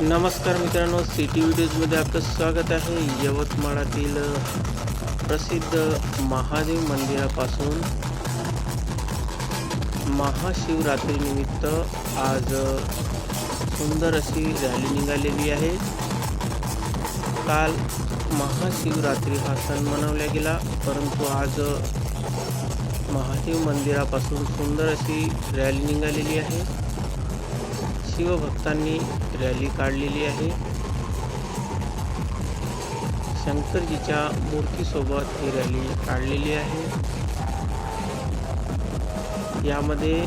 नमस्कार मित्रांनो, सिटी व्हिडिओजमध्ये आपलं स्वागत आहे। यवतमाळातील प्रसिद्ध महादेव मंदिरापासून महाशिवरात्रीनिमित्त आज सुंदर अशी रॅली निघालेली आहे। काल महाशिवरात्री हा सण मनवला गेला, परंतु आज महादेव मंदिरापासून सुंदर अशी रॅली निघालेली आहे। शिवभक्तांनी रॅली काढलेली आहे। शंकरजीच्या मूर्तीसोबत ही रॅली काढलेली आहे। यामध्ये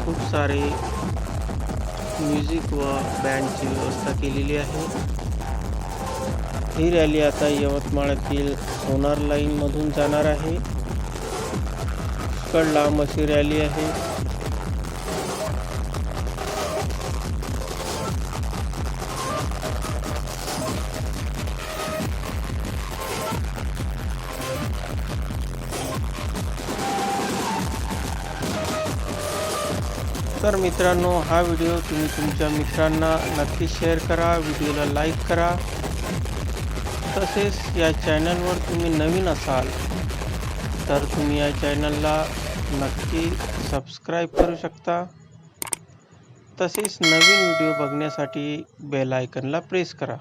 खूप सारे म्युझिक व बँडची व्यवस्था केलेली आहे। ही रॅली आता यवतमाळातील सोनार लाईन मधून जाणार आहे। पुष्कळ लांब अशी रॅली आहे। तर मित्रांनो, हा व्हिडिओ तुम्ही तुमच्या मित्रांना नक्की शेअर करा, व्हिडिओला लाईक करा। तसेच या चॅनलवर तुम्ही नवीन असाल तर तुम्ही या चॅनलला नक्की सबस्क्राईब करू शकता। तसेच नवीन व्हिडिओ बघण्यासाठी बेल आयकॉनला प्रेस करा।